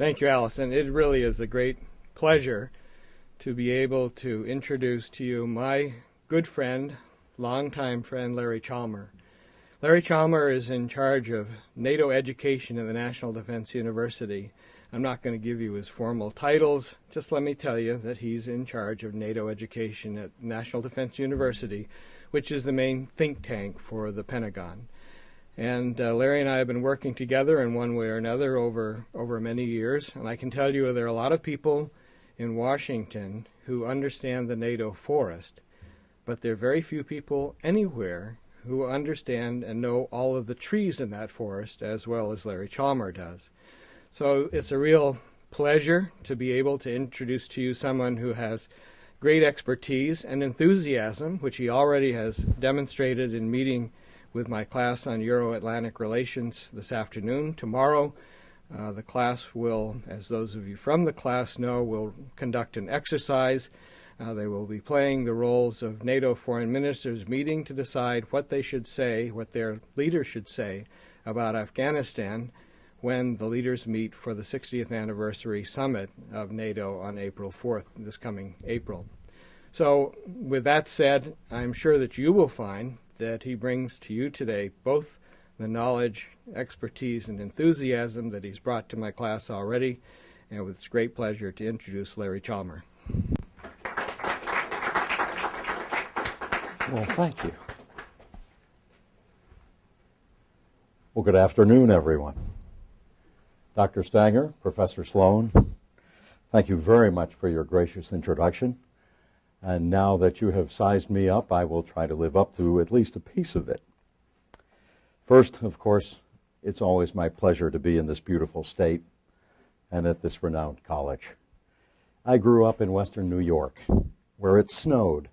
Thank you, Allison. It really is a great pleasure to be able to introduce to you my good friend, longtime friend, Larry Chalmer. Larry Chalmer is in charge of NATO education in the National Defense University. I'm not going to give you his formal titles. Just let me tell you that he's in charge of NATO education at National Defense University, which is the main think tank for the Pentagon. And Larry and I have been working together in one way or another over many years. And I can tell you there are a lot of people in Washington who understand the NATO forest, but there are very few people anywhere who understand and know all of the trees in that forest as well as Larry Chalmer does. So it's a real pleasure to be able to introduce to you someone who has great expertise and enthusiasm, which he already has demonstrated in meeting with my class on Euro-Atlantic relations this afternoon. Tomorrow, the class will, as those of you from the class know, will conduct an exercise. They will be playing the roles of NATO foreign ministers meeting to decide what they should say, what their leaders should say about Afghanistan when the leaders meet for the 60th anniversary summit of NATO on April 4th, this coming April. So with that said, I'm sure that you will find that he brings to you today both the knowledge, expertise, and enthusiasm that he's brought to my class already, and with great pleasure to introduce Larry Chalmer. Well, thank you. Well, good afternoon, everyone. Dr. Stanger, Professor Sloan, thank you very much for your gracious introduction. And now that you have sized me up, I will try to live up to at least a piece of it. First, of course, it's always my pleasure to be in this beautiful state and at this renowned college. I grew up in western New York, where it snowed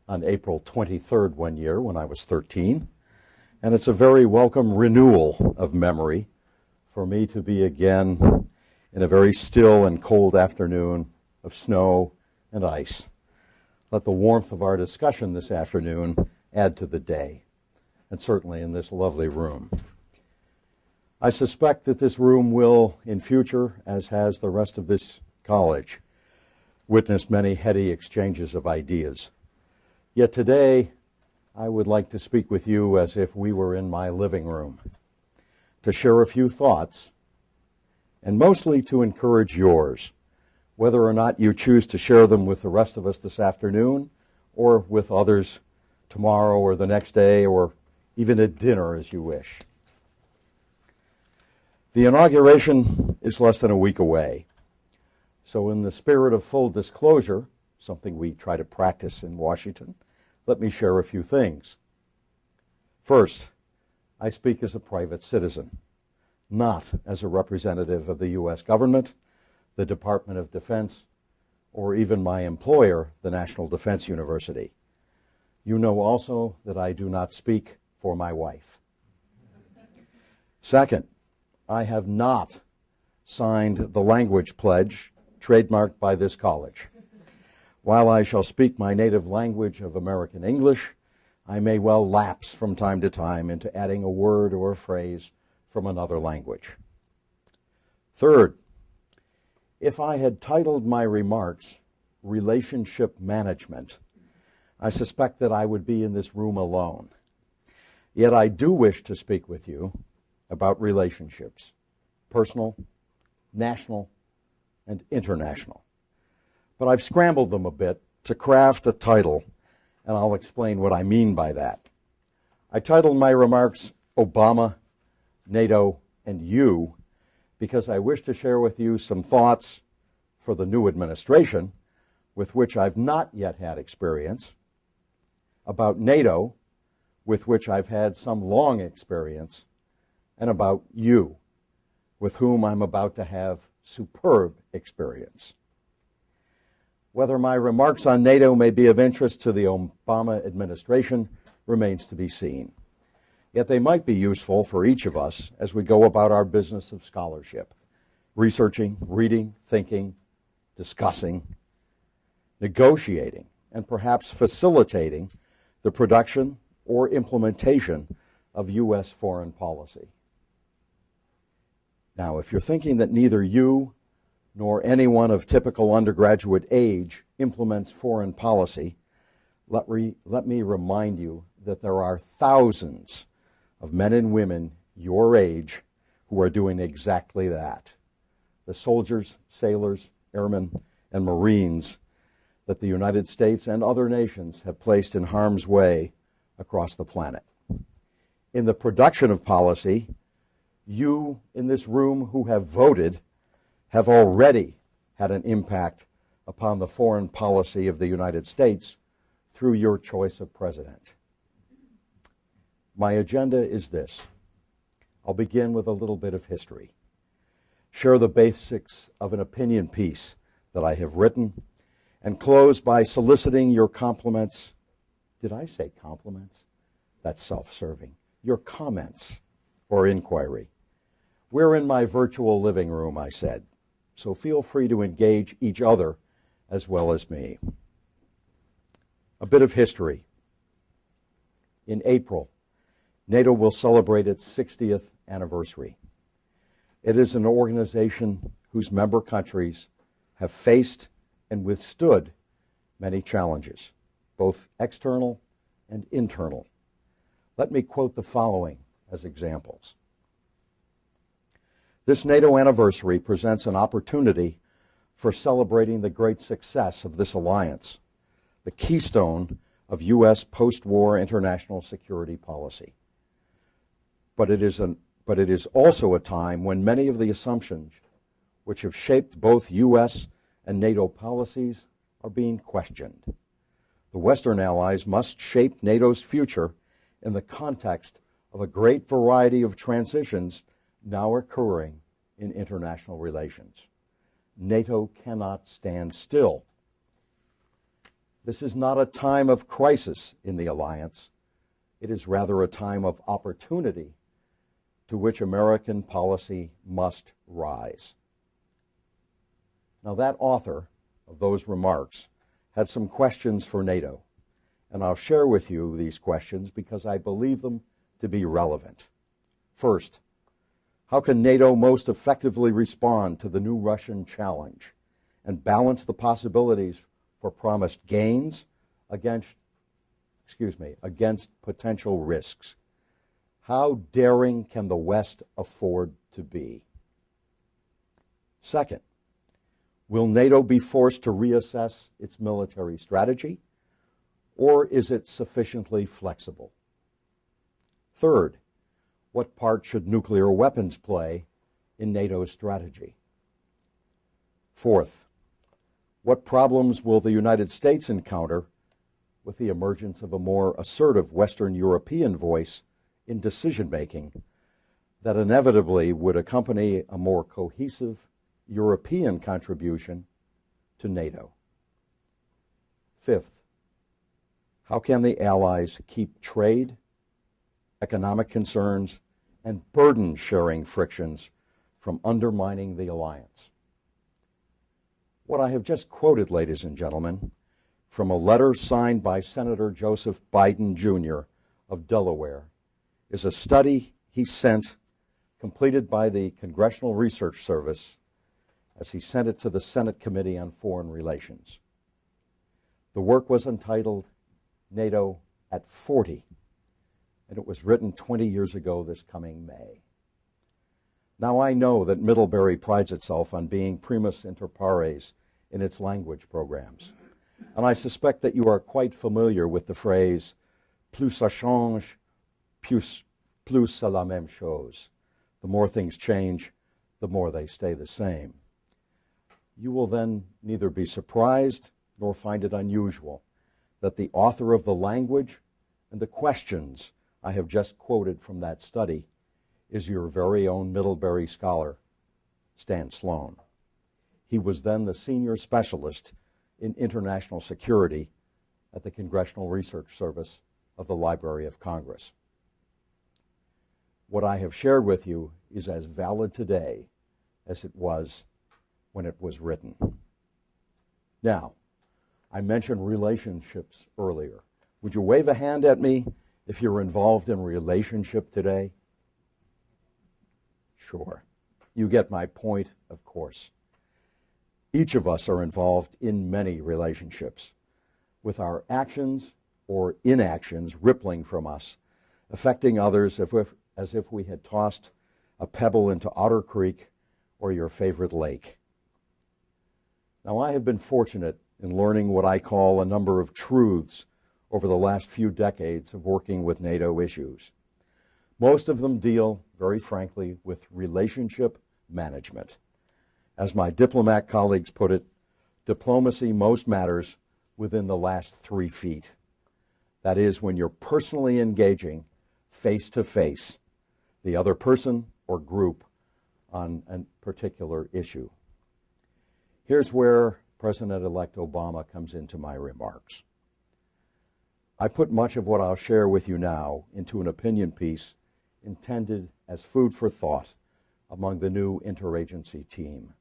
on April 23rd one year when I was 13, and it's a very welcome renewal of memory for me to be again in a very still and cold afternoon of snow and ice. Let the warmth of our discussion this afternoon add to the day, and certainly in this lovely room. I suspect that this room will, in future, as has the rest of this college, witness many heady exchanges of ideas. Yet today, I would like to speak with you as if we were in my living room, to share a few thoughts, and mostly to encourage yours, whether or not you choose to share them with the rest of us this afternoon or with others tomorrow or the next day or even at dinner as you wish. The inauguration is less than a week away. So in the spirit of full disclosure, something we try to practice in Washington, let me share a few things. First, I speak as a private citizen, not as a representative of the U.S. government, the Department of Defense, or even my employer, the National Defense University. You know also that I do not speak for my wife. Second, I have not signed the language pledge trademarked by this college. While I shall speak my native language of American English, I may well lapse from time to time into adding a word or a phrase from another language. Third, if I had titled my remarks Relationship Management, I suspect that I would be in this room alone. Yet I do wish to speak with you about relationships, personal, national, and international. But I've scrambled them a bit to craft a title, and I'll explain what I mean by that. I titled my remarks Obama, NATO, and You, because I wish to share with you some thoughts for the new administration with which I've not yet had experience, about NATO, with which I've had some long experience, and about you, with whom I'm about to have superb experience. Whether my remarks on NATO may be of interest to the Obama administration remains to be seen. Yet they might be useful for each of us as we go about our business of scholarship, researching, reading, thinking, discussing, negotiating, and perhaps facilitating the production or implementation of U.S. foreign policy. Now, if you're thinking that neither you nor anyone of typical undergraduate age implements foreign policy, let me remind you that there are thousands of men and women your age who are doing exactly that. The soldiers, sailors, airmen, and Marines that the United States and other nations have placed in harm's way across the planet. In the production of policy, you in this room who have voted have already had an impact upon the foreign policy of the United States through your choice of president. My agenda is this. I'll begin with a little bit of history, share the basics of an opinion piece that I have written, and close by soliciting your compliments. Did I say compliments? That's self-serving. Your comments or inquiry. We're in my virtual living room, I said, so feel free to engage each other as well as me. A bit of history. In April, NATO will celebrate its 60th anniversary. It is an organization whose member countries have faced and withstood many challenges, both external and internal. Let me quote the following as examples. This NATO anniversary presents an opportunity for celebrating the great success of this alliance, the keystone of U.S. post-war international security policy. But it is also a time when many of the assumptions which have shaped both U.S. and NATO policies are being questioned. The Western allies must shape NATO's future in the context of a great variety of transitions now occurring in international relations. NATO cannot stand still. This is not a time of crisis in the alliance. It is rather a time of opportunity to which American policy must rise. Now, that author of those remarks had some questions for NATO, and I'll share with you these questions because I believe them to be relevant. First, how can NATO most effectively respond to the new Russian challenge and balance the possibilities for promised gains against potential risks? How daring can the West afford to be? Second, will NATO be forced to reassess its military strategy, or is it sufficiently flexible? Third, what part should nuclear weapons play in NATO's strategy? Fourth, what problems will the United States encounter with the emergence of a more assertive Western European voice in decision-making that inevitably would accompany a more cohesive European contribution to NATO? Fifth, how can the allies keep trade, economic concerns, and burden-sharing frictions from undermining the alliance? What I have just quoted, ladies and gentlemen, from a letter signed by Senator Joseph Biden, Jr. of Delaware, is a study he sent, completed by the Congressional Research Service, as he sent it to the Senate Committee on Foreign Relations. The work was entitled NATO at 40, and it was written 20 years ago this coming May. Now, I know that Middlebury prides itself on being primus inter pares in its language programs, and I suspect that you are quite familiar with the phrase, plus ça change, plus c'est la même chose. The more things change, the more they stay the same. You will then neither be surprised nor find it unusual that the author of the language and the questions I have just quoted from that study is your very own Middlebury scholar, Stan Sloan. He was then the senior specialist in international security at the Congressional Research Service of the Library of Congress. What I have shared with you is as valid today as it was when it was written. Now, I mentioned relationships earlier. Would you wave a hand at me if you're involved in a relationship today? Sure. You get my point, of course. Each of us are involved in many relationships, with our actions or inactions rippling from us, affecting others as if we had tossed a pebble into Otter Creek or your favorite lake. Now, I have been fortunate in learning what I call a number of truths over the last few decades of working with NATO issues. Most of them deal, very frankly, with relationship management. As my diplomat colleagues put it, diplomacy most matters within the last 3 feet. That is, when you're personally engaging face to face the other person or group on a particular issue. Here's where President-elect Obama comes into my remarks. I put much of what I'll share with you now into an opinion piece intended as food for thought among the new interagency team.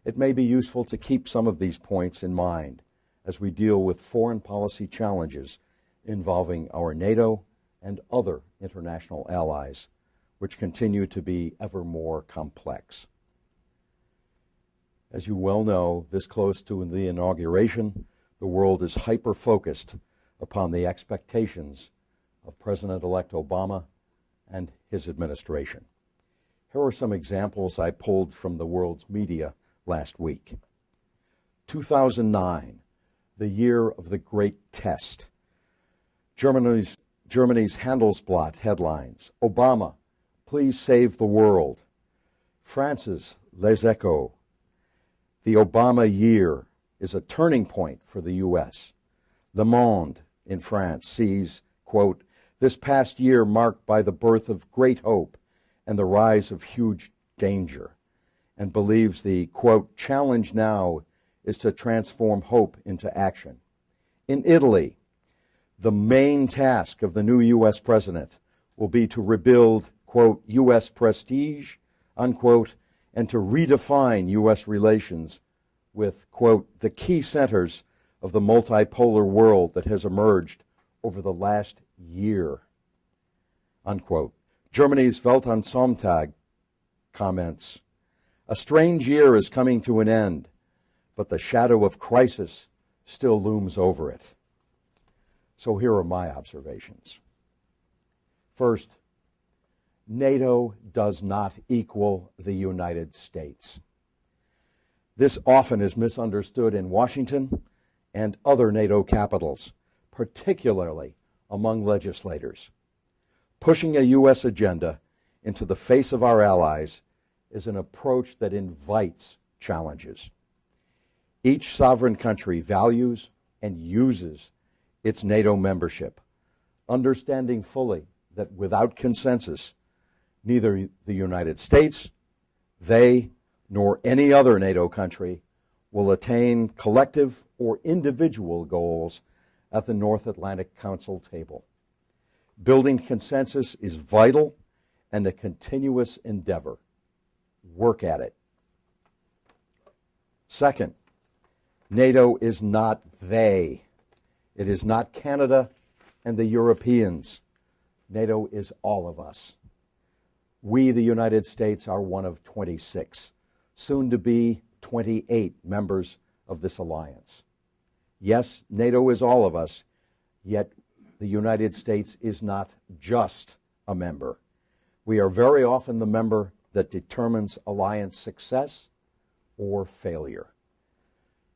It may be useful to keep some of these points in mind as we deal with foreign policy challenges involving our NATO and other international allies, which continue to be ever more complex. As you well know, this close to the inauguration, the world is hyper-focused upon the expectations of President-elect Obama and his administration. Here are some examples I pulled from the world's media last week. 2009, the year of the Great Test. Germany's Handelsblatt headlines, Obama, please save the world. France's Les Echos, the Obama year is a turning point for the U.S. Le Monde in France sees, quote, this past year marked by the birth of great hope and the rise of huge danger, and believes the, quote, challenge now is to transform hope into action. In Italy, the main task of the new U.S. president will be to rebuild, quote, U.S. prestige, unquote, and to redefine U.S. relations with, quote, the key centers of the multipolar world that has emerged over the last year, unquote. Germany's Weltansamtag comments, a strange year is coming to an end, but the shadow of crisis still looms over it. So here are my observations. First, NATO does not equal the United States. This often is misunderstood in Washington and other NATO capitals, particularly among legislators. Pushing a U.S. agenda into the face of our allies is an approach that invites challenges. Each sovereign country values and uses its NATO membership, understanding fully that without consensus, neither the United States, they, nor any other NATO country will attain collective or individual goals at the North Atlantic Council table. Building consensus is vital and a continuous endeavor. Work at it. Second, NATO is not they. It is not Canada and the Europeans. NATO is all of us. We, the United States, are one of 26, soon to be 28 members of this alliance. Yes, NATO is all of us, yet the United States is not just a member. We are very often the member that determines alliance success or failure.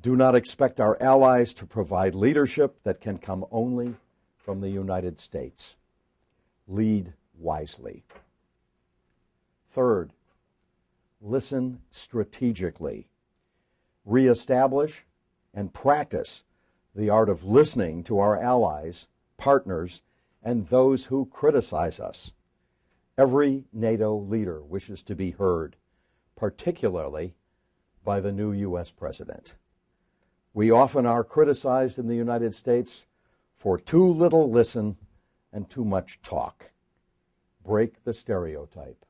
Do not expect our allies to provide leadership that can come only from the United States. Lead wisely. Third, listen strategically. Reestablish and practice the art of listening to our allies, partners, and those who criticize us. Every NATO leader wishes to be heard, particularly by the new U.S. president. We often are criticized in the United States for too little listen and too much talk. Break the stereotype.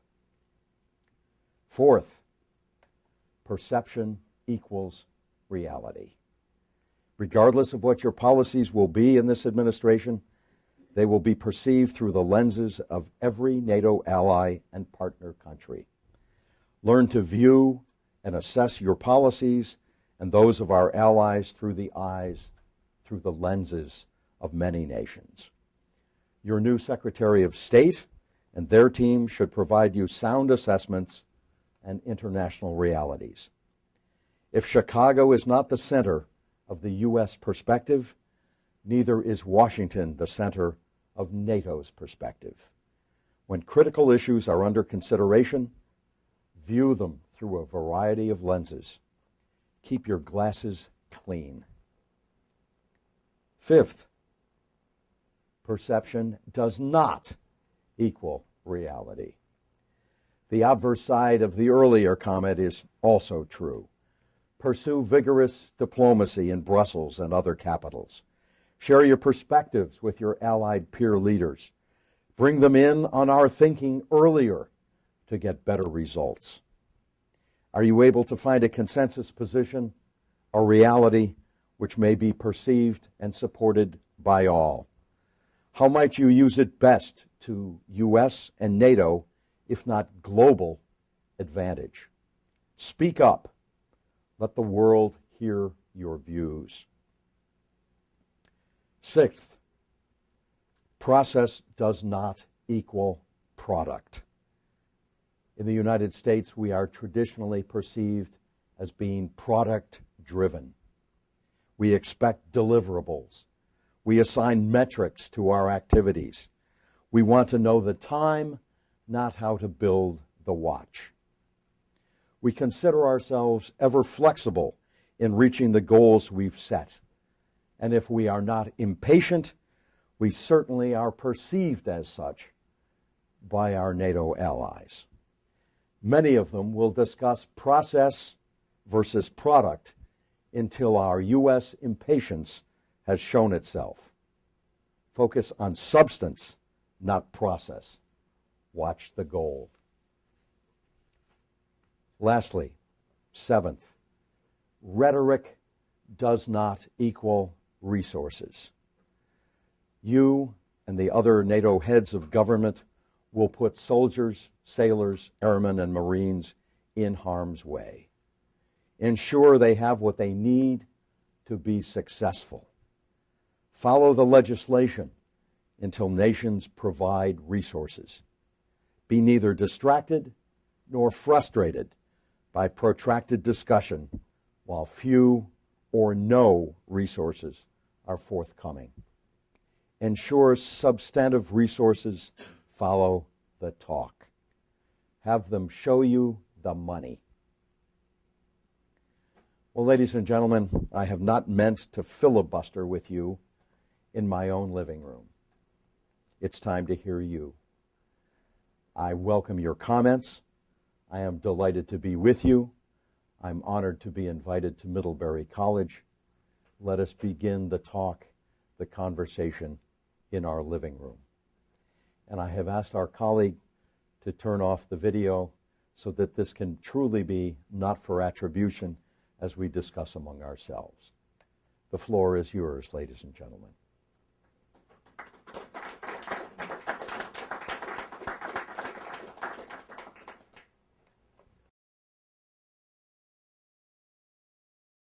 Fourth, perception equals reality. Regardless of what your policies will be in this administration, they will be perceived through the lenses of every NATO ally and partner country. Learn to view and assess your policies and those of our allies through the lenses of many nations. Your new Secretary of State and their team should provide you sound assessments and international realities. If Chicago is not the center of the U.S. perspective, neither is Washington the center of NATO's perspective. When critical issues are under consideration, view them through a variety of lenses. Keep your glasses clean. Fifth, perception does not equal reality. The obverse side of the earlier comment is also true. Pursue vigorous diplomacy in Brussels and other capitals. Share your perspectives with your allied peer leaders. Bring them in on our thinking earlier to get better results. Are you able to find a consensus position, a reality which may be perceived and supported by all? How might you use it best to U.S. and NATO, if not global, advantage? Speak up. Let the world hear your views. Sixth, process does not equal product. In the United States, we are traditionally perceived as being product-driven. We expect deliverables. We assign metrics to our activities. We want to know the time, not how to build the watch. We consider ourselves ever flexible in reaching the goals we've set. And if we are not impatient, we certainly are perceived as such by our NATO allies. Many of them will discuss process versus product until our U.S. impatience has shown itself. Focus on substance, not process. Watch the goal. Lastly, seventh, rhetoric does not equal resources. You and the other NATO heads of government will put soldiers, sailors, airmen, and Marines in harm's way. Ensure they have what they need to be successful. Follow the legislation until nations provide resources. Be neither distracted nor frustrated by protracted discussion while few or no resources are forthcoming. Ensure substantive resources follow the talk. Have them show you the money. Well, ladies and gentlemen, I have not meant to filibuster with you in my own living room. It's time to hear you. I welcome your comments. I am delighted to be with you. I'm honored to be invited to Middlebury College. Let us begin the talk, the conversation in our living room. And I have asked our colleague to turn off the video so that this can truly be not for attribution as we discuss among ourselves. The floor is yours, ladies and gentlemen.